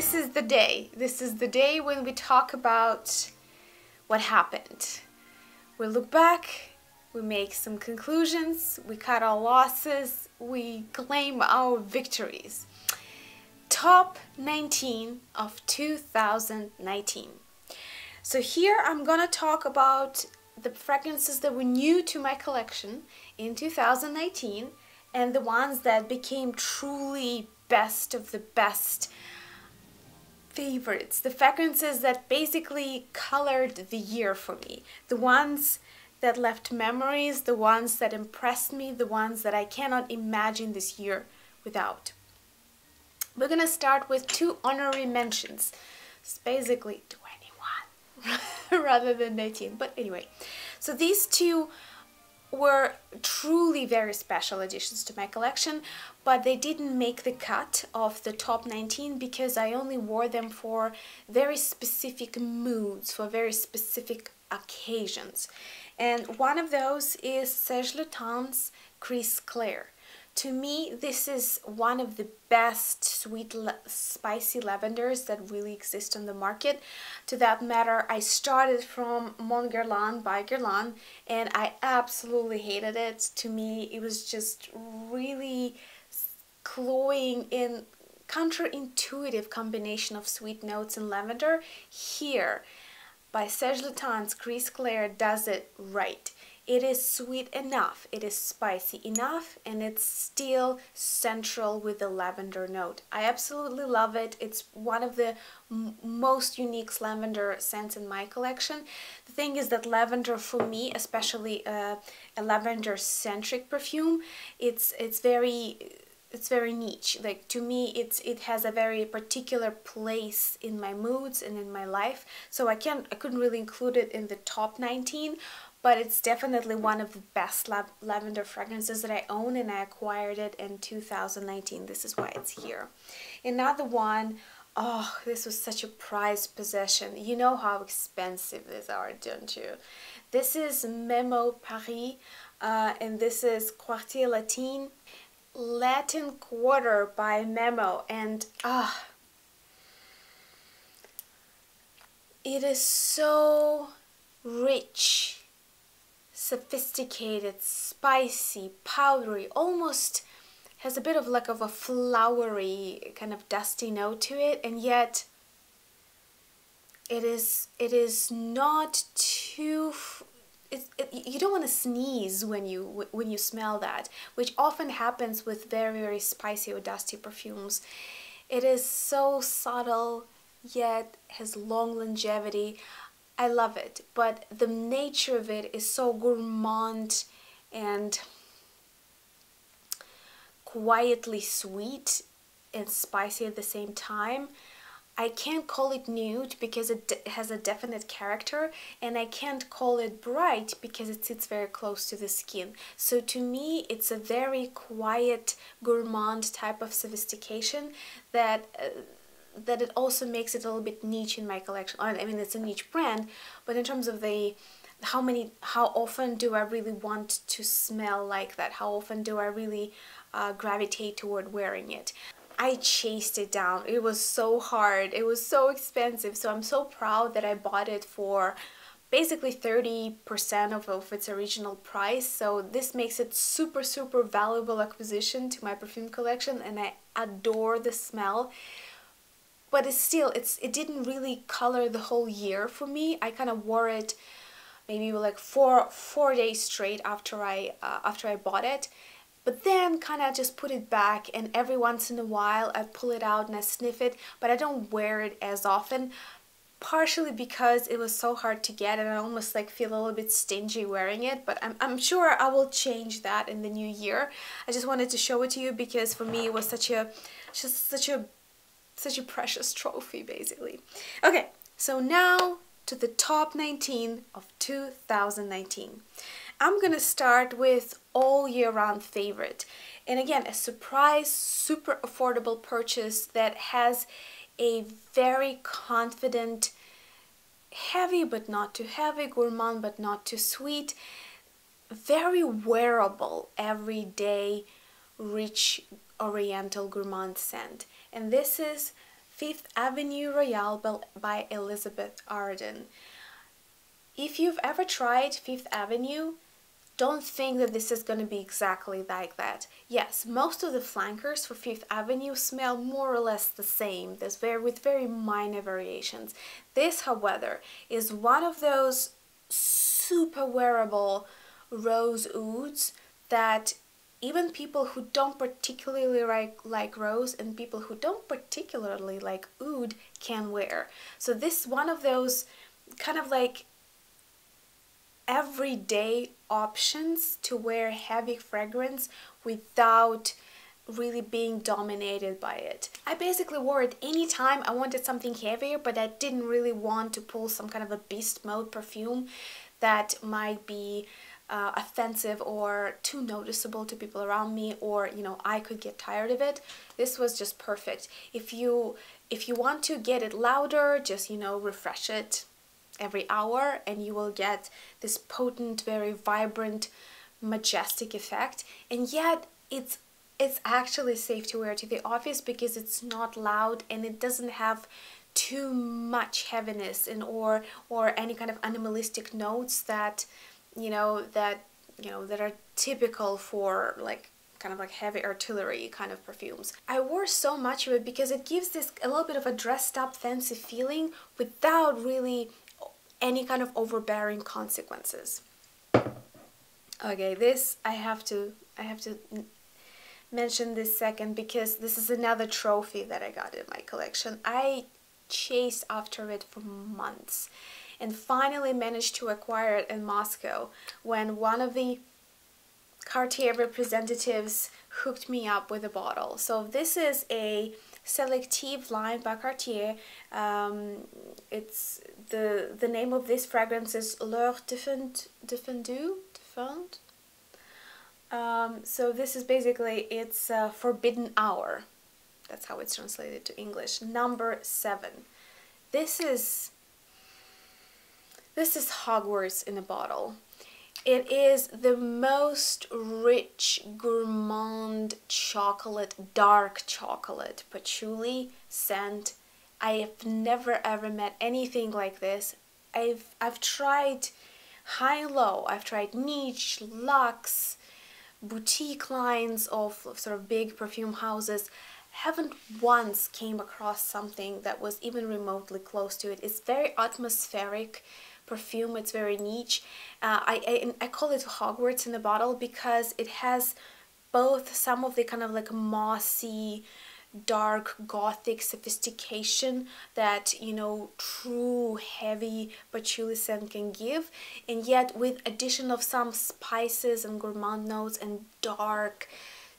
this is the day. This is the day when we talk about what happened. We look back, we make some conclusions, we cut our losses, we claim our victories. Top 19 of 2019. So here I'm gonna talk about the fragrances that were new to my collection in 2019 and the ones that became truly best of the best favorites, the fragrances that basically colored the year for me, the ones that left memories, the ones that impressed me, the ones that I cannot imagine this year without. We're gonna start with 2 honorary mentions. It's basically 21 rather than 19, but anyway. So these 2 were truly very special additions to my collection, but they didn't make the cut of the top 19 because I only wore them for very specific moods, for very specific occasions. And one of those is Serge Lutens Gris Clair. To me, this is one of the best sweet, spicy lavenders that really exist on the market. To that matter, I started from Mon Guerlain by Guerlain, and I absolutely hated it. To me, it was just really cloying in counterintuitive combination of sweet notes and lavender. Here, by Serge Lutens Gris Clair does it right. It is sweet enough, it is spicy enough, and it's still central with the lavender note. I absolutely love it. It's one of the most unique lavender scents in my collection. The thing is that lavender for me, especially a lavender-centric perfume, it's very niche. Like, to me, it has a very particular place in my moods and in my life. So I couldn't really include it in the top 19. But it's definitely one of the best lavender fragrances that I own, and I acquired it in 2019. This is why it's here. Another one, oh, this was such a prized possession. You know how expensive these are, don't you? This is Memo Paris, and this is Quartier Latin Quarter by Memo, and it is so rich, sophisticated, spicy, powdery, almost has a bit of like of a flowery kind of dusty note to it, and yet it is not too you don't want to sneeze when you smell that, which often happens with very spicy or dusty perfumes. It is so subtle yet has long longevity. I love it, but the nature of it is so gourmand and quietly sweet and spicy at the same time. I can't call it nude because it has a definite character, and I can't call it bright because it sits very close to the skin. So to me, it's a very quiet gourmand type of sophistication that it also makes it a little bit niche in my collection. I mean, it's a niche brand, but in terms of how often do I really want to smell like that? How often do I really gravitate toward wearing it? I chased it down. It was so hard. It was so expensive. So I'm so proud that I bought it for basically 30% of its original price. So this makes it super valuable acquisition to my perfume collection, and I adore the smell. But it didn't really color the whole year for me. I kind of wore it maybe like four days straight after I bought it, but then kind of just put it back, and every once in a while I pull it out and I sniff it, but I don't wear it as often, partially because it was so hard to get and I almost like feel a little bit stingy wearing it. But I'm sure I will change that in the new year. I just wanted to show it to you because for me it was such a precious trophy, basically. Okay, so now to the top 19 of 2019. I'm gonna start with all year round favorite, and again, a surprise, super affordable purchase that has a very confident, heavy but not too heavy, gourmand but not too sweet, very wearable, everyday, rich oriental gourmand scent. And this is Fifth Avenue Royale by Elizabeth Arden. If you've ever tried Fifth Avenue, don't think that this is going to be exactly like that. Yes, most of the flankers for Fifth Avenue smell more or less the same, with very minor variations. This, however, is one of those super wearable rose ouds that even people who don't particularly like rose and people who don't particularly like oud can wear. So this is one of those kind of like everyday options to wear heavy fragrance without really being dominated by it. I basically wore it anytime I wanted something heavier, but I didn't really want to pull some kind of a beast mode perfume that might be offensive or too noticeable to people around me, or I could get tired of it. This was just perfect. If you want to get it louder, just refresh it every hour and you will get this potent, very vibrant, majestic effect. And yet it's actually safe to wear to the office because it's not loud and it doesn't have too much heaviness and or any kind of animalistic notes that that are typical for kind of like heavy artillery kind of perfumes. I wore so much of it because it gives this a little bit of a dressed up fancy feeling without really any kind of overbearing consequences. Okay, this I have to mention this second because this is another trophy that I got in my collection. I chased after it for months and finally managed to acquire it in Moscow when one of the Cartier representatives hooked me up with a bottle. So this is a Selective line by Cartier. It's the name of this fragrance is L'heure défendue. So this is basically it's forbidden hour. That's how it's translated to English. Number 7. This is Hogwarts in a bottle. It is the most rich, gourmand chocolate, dark chocolate, patchouli scent. I have never ever met anything like this. I've tried high and low. I've tried niche, luxe, boutique lines of sort of big perfume houses. Haven't once came across something that was even remotely close to it. It's very atmospheric perfume. It's very niche. I call it Hogwarts in a bottle because it has both some of the kind of like mossy, dark gothic sophistication that true heavy patchouli scent can give, and yet with addition of some spices and gourmand notes and dark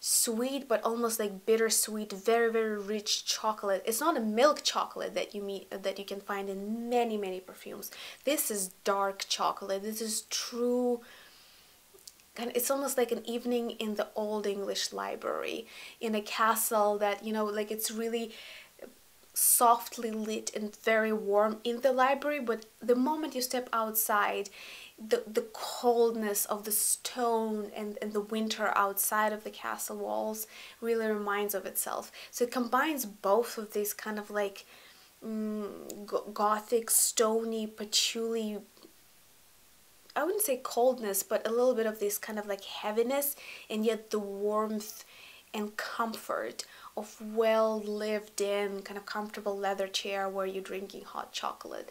sweet but almost like bittersweet, very very rich chocolate. It's not a milk chocolate that you can find in many perfumes. This is dark chocolate. This is true, and it's almost like an evening in the Old English library in a castle that like it's really softly lit and very warm in the library, but the moment you step outside, the coldness of the stone and the winter outside of the castle walls really reminds of itself. So it combines both of these kind of like gothic, stony, patchouli, I wouldn't say coldness, but a little bit of this kind of like heaviness, and yet the warmth and comfort of well lived in kind of comfortable leather chair where you're drinking hot chocolate.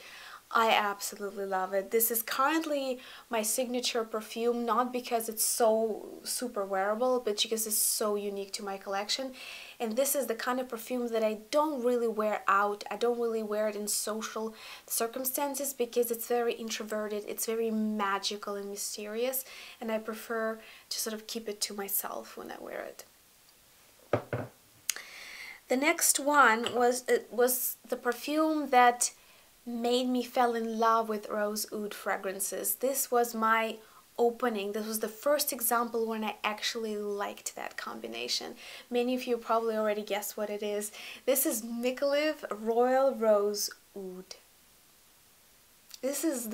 I absolutely love it. This is currently my signature perfume, not because it's so super wearable, but because it's so unique to my collection. And this is the kind of perfume that I don't really wear out. I don't really wear it in social circumstances because it's very introverted, it's very magical and mysterious, and I prefer to sort of keep it to myself when I wear it. The next one was the perfume that made me fall in love with rose oud fragrances. This was my opening. This was the first example when I actually liked that combination. Many of you probably already guessed what it is. This is Nikolov Royal Rose Oud. This is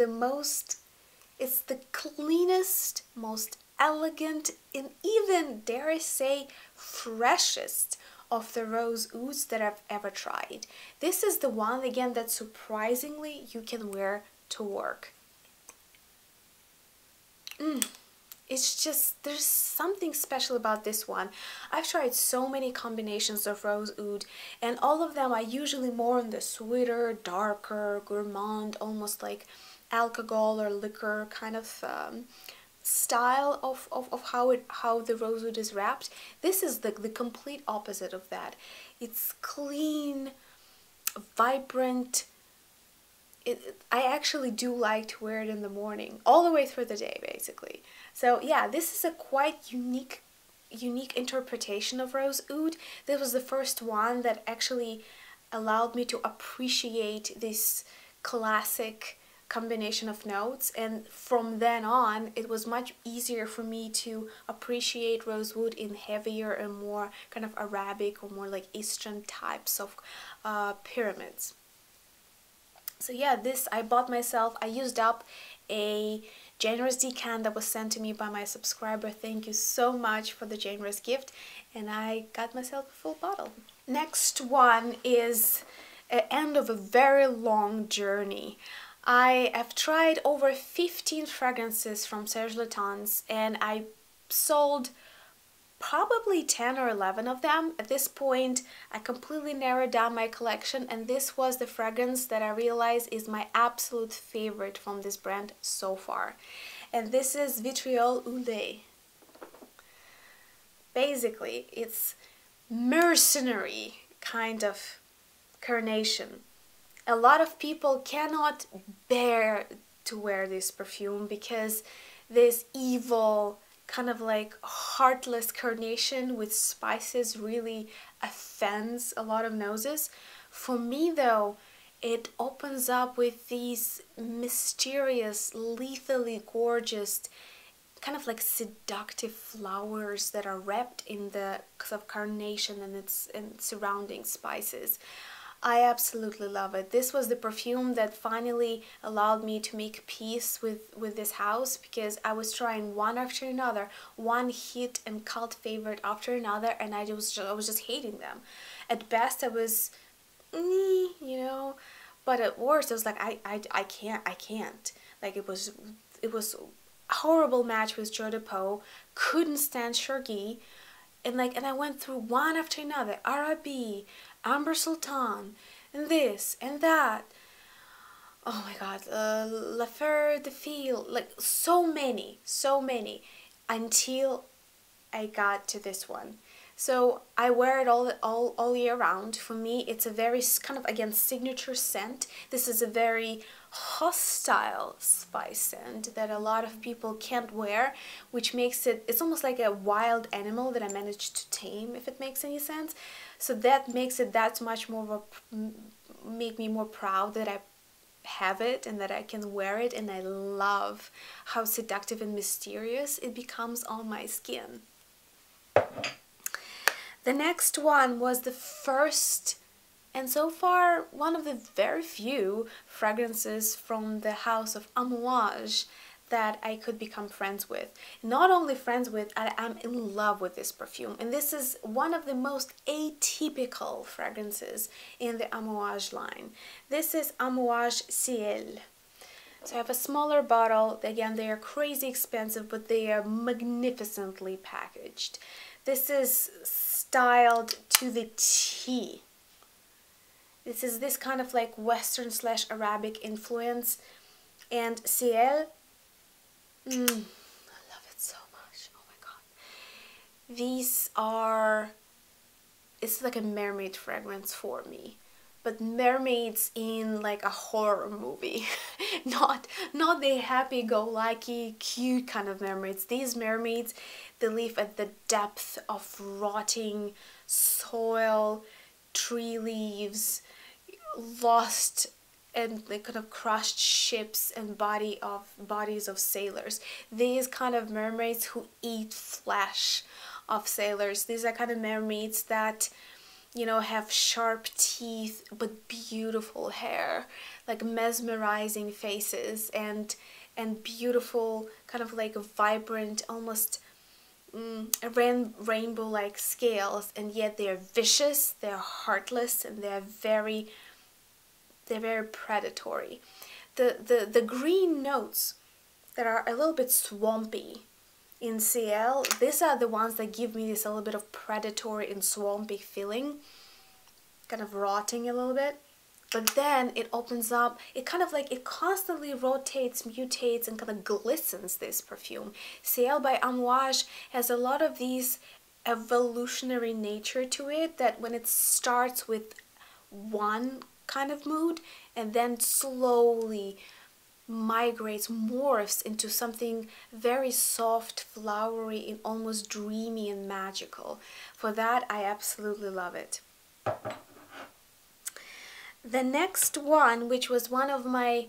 it's the cleanest, most elegant, and even, dare I say, freshest of the rose ouds that I've ever tried. This is the one, again, that surprisingly you can wear to work. It's just, there's something special about this one. I've tried so many combinations of rose oud, and all of them are usually more on the sweeter, darker, gourmand, almost like alcohol or liquor kind of style of how the rose oud is wrapped. This is the complete opposite of that. It's clean, vibrant. I actually do like to wear it in the morning, all the way through the day, basically. So yeah, this is a quite unique interpretation of rose oud. This was the first one that actually allowed me to appreciate this classic combination of notes, and from then on it was much easier for me to appreciate rosewood in heavier and more kind of Arabic or more like Eastern types of pyramids. So yeah, this I bought myself. I used up a generous decant that was sent to me by my subscriber. Thank you so much for the generous gift, and I got myself a full bottle. Next one is an end of a very long journey. I have tried over 15 fragrances from Serge Lutens, and I sold probably 10 or 11 of them. At this point, I completely narrowed down my collection, and this was the fragrance that I realized is my absolute favorite from this brand so far. And this is Vitriol Oulé. Basically, it's mercenary kind of carnation. A lot of people cannot bear to wear this perfume because this evil, kind of like heartless carnation with spices really offends a lot of noses. For me though, it opens up with these mysterious, lethally gorgeous, kind of like seductive flowers that are wrapped in the sort of carnation and its surrounding spices. I absolutely love it. This was the perfume that finally allowed me to make peace with this house, because I was trying one after another, one hit and cult favorite after another, and I was just hating them. At best I was, you know, but at worst I was like, I can't. Like it was a horrible match with Joe DePaul, couldn't stand Shargi, and I went through one after another, Arabi, Amber Sultan, and this and that. Oh my god, La Fleur de Fil, like so many, until I got to this one. So I wear it all year round. For me, it's a very kind of, again, signature scent. This is a very hostile spice scent that a lot of people can't wear, which makes it's almost like a wild animal that I managed to tame, if it makes any sense. So that makes it that much more make me more proud that I have it and that I can wear it, and I love how seductive and mysterious it becomes on my skin. The next one was the first, and so far one of the very few fragrances from the house of Unwashed that I could become friends with. Not only friends with, I'm in love with this perfume, and this is one of the most atypical fragrances in the Unwashed line. This is Unwashed Sealed. So I have a smaller bottle. Again, they are crazy expensive, but they are magnificently packaged. This is styled to the T. This is this kind of like Western / Arabic influence. And Ciel, I love it so much. Oh my god. These are, it's like a mermaid fragrance for me. But mermaids in like a horror movie. not the happy-go-lucky, cute kind of mermaids. These mermaids, they live at the depth of rotting soil, tree leaves, lost and like kind of crushed ships and bodies of sailors. These kind of mermaids who eat flesh of sailors. These are kind of mermaids that, you know, have sharp teeth but beautiful hair, like mesmerizing faces, and beautiful kind of like vibrant, almost rainbow-like scales, and yet they're vicious, they're heartless, and they're very predatory. The green notes that are a little bit swampy in CL, these are the ones that give me this a little bit of predatory and swampy feeling, kind of rotting a little bit. But then it opens up, it kind of like, it constantly rotates, mutates, and kind of glistens, this perfume. Ciel by Unwashed has a lot of these evolutionary nature to it, that when it starts with one kind of mood and then slowly migrates, morphs into something very soft, flowery, and almost dreamy and magical. For that, I absolutely love it. The next one, which was one of my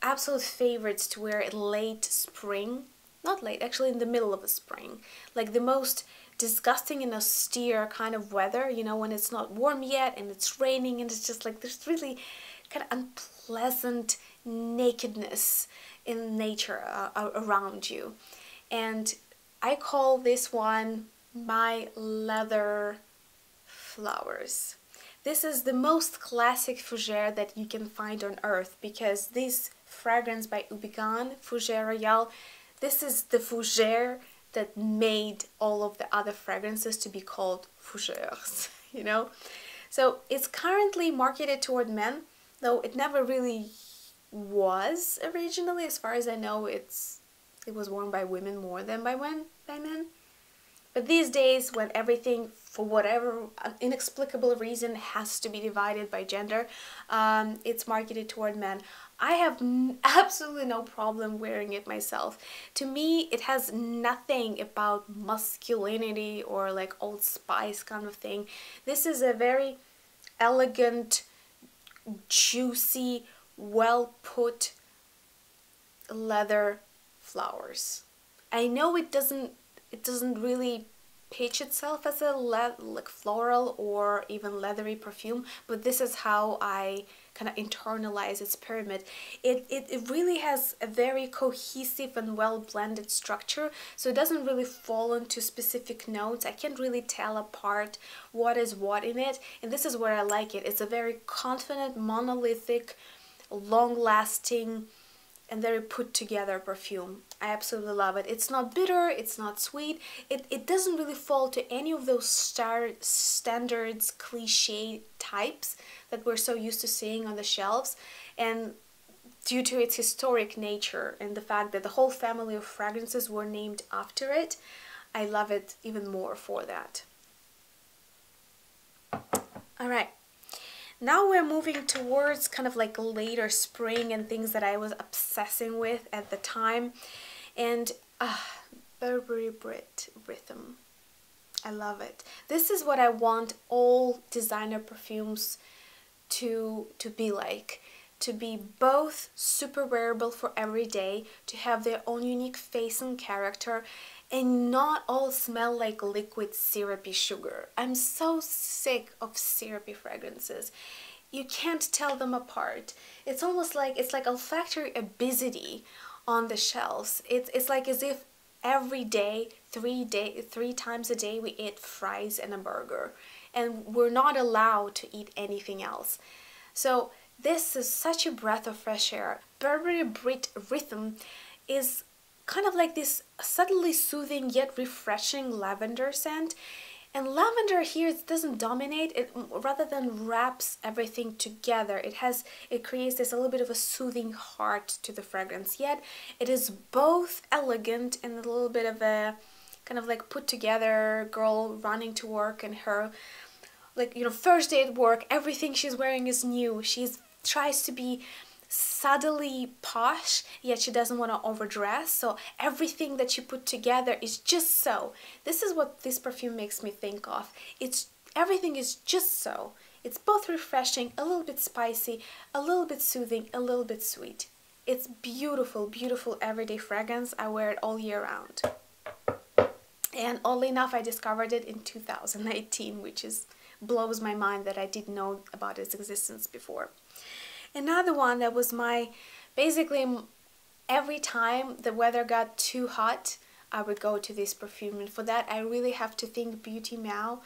absolute favorites to wear in late spring, not late, actually in the middle of the spring, like the most disgusting and austere kind of weather, you know, when it's not warm yet and it's raining and it's just like there's really kind of unpleasant nakedness in nature around you. And I call this one My Leather Flowers. This is the most classic fougere that you can find on earth, because this fragrance by Ubigan, Fougere Royale, this is the fougere that made all of the other fragrances to be called fougères, you know? So it's currently marketed toward men, though it never really was originally. As far as I know, it was worn by women more than by men. But these days, when everything, for whatever inexplicable reason, has to be divided by gender, it's marketed toward men. I have absolutely no problem wearing it myself. To me, it has nothing about masculinity or like Old Spice kind of thing. This is a very elegant, juicy, well put leather flowers. I know it doesn't really pitch itself as a like floral or even leathery perfume, but this is how I kind of internalize its pyramid. It really has a very cohesive and well blended structure, so it doesn't really fall into specific notes. I can't really tell apart what is what in it, and this is where I like it. It's a very confident, monolithic, long-lasting, and very put together perfume. I absolutely love it. It's not bitter, it's not sweet, it doesn't really fall to any of those standards, cliche types that we're so used to seeing on the shelves. And due to its historic nature and the fact that the whole family of fragrances were named after it, I love it even more for that. Alright. Now we're moving towards kind of like later spring and things that I was obsessing with at the time. And Burberry Brit Rhythm. I love it. This is what I want all designer perfumes to be like. To be both super wearable for every day, to have their own unique face and character, and not all smell like liquid syrupy sugar. I'm so sick of syrupy fragrances. You can't tell them apart. It's almost like, it's like olfactory obesity on the shelves. It's like as if every day, three times a day, we eat fries and a burger, and we're not allowed to eat anything else. So this is such a breath of fresh air. Burberry Brit Rhythm is kind of like this subtly soothing yet refreshing lavender scent. And lavender here doesn't dominate, it rather than wraps everything together. It creates this a little bit of a soothing heart to the fragrance, yet it is both elegant and a little bit of a kind of like put together girl running to work, and her, like, you know, first day at work, everything she's wearing is new. She tries to be subtly posh, yet she doesn't want to overdress, so everything that she put together is just so. This is what this perfume makes me think of. Everything is just so. It's both refreshing, a little bit spicy, a little bit soothing, a little bit sweet. It's beautiful, beautiful everyday fragrance. I wear it all year round. And oddly enough, I discovered it in 2018, which blows my mind that I didn't know about its existence before. Another one that was basically every time the weather got too hot, I would go to this perfume. And for that, I really have to thank Beauty Meow.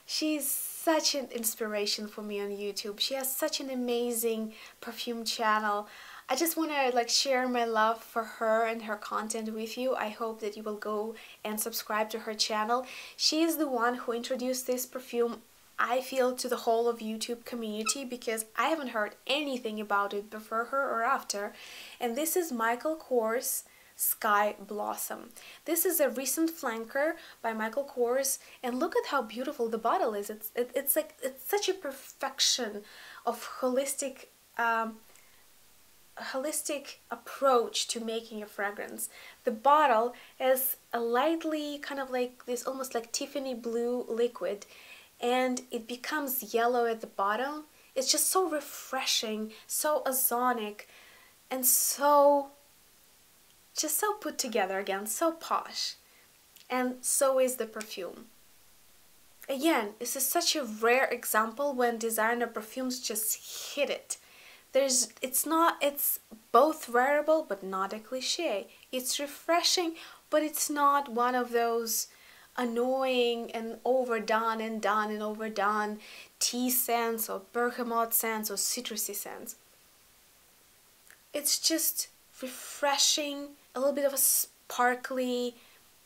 She's such an inspiration for me on YouTube. She has such an amazing perfume channel. I just want to like share my love for her and her content with you. I hope that you will go and subscribe to her channel. She is the one who introduced this perfume, I feel, to the whole of YouTube community, because I haven't heard anything about it before her or after. And this is Michael Kors Sky Blossom. This is a recent flanker by Michael Kors, and look at how beautiful the bottle is. It's such a perfection of holistic approach to making a fragrance. The bottle is a lightly kind of like this almost like Tiffany blue liquid, and it becomes yellow at the bottom. It's just so refreshing, so ozonic, and just so put together again, so posh. And so is the perfume. Again, this is such a rare example when designer perfumes just hit it. It's both wearable but not a cliche. It's refreshing, but it's not one of those annoying and overdone and done and overdone tea scents or bergamot scents or citrusy scents. It's just refreshing, a little bit of a sparkly,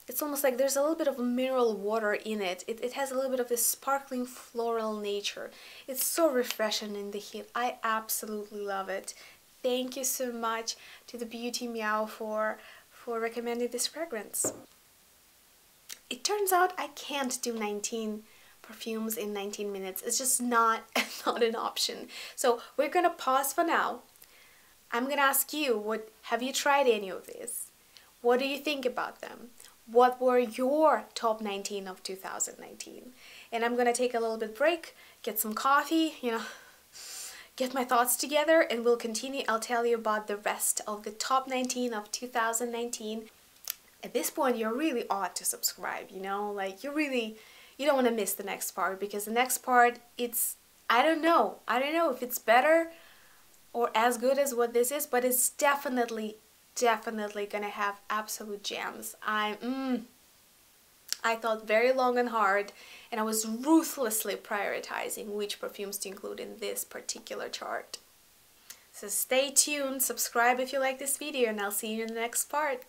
it's almost like there's a little bit of mineral water in it. It has a little bit of this sparkling floral nature. It's so refreshing in the heat. I absolutely love it. Thank you so much to the Beauty Meow for recommending this fragrance. It turns out I can't do 19 perfumes in 19 minutes. It's just not an option. So we're gonna pause for now. I'm gonna ask you, have you tried any of these? What do you think about them? What were your top 19 of 2019? And I'm gonna take a little bit break, get some coffee, get my thoughts together, and we'll continue. I'll tell you about the rest of the top 19 of 2019. At this point, you really ought to subscribe, like you don't want to miss the next part, because the next part, I don't know if it's better or as good as what this is, but it's definitely gonna have absolute gems. I thought very long and hard, and I was ruthlessly prioritizing which perfumes to include in this particular chart. So stay tuned, subscribe if you like this video, and I'll see you in the next part.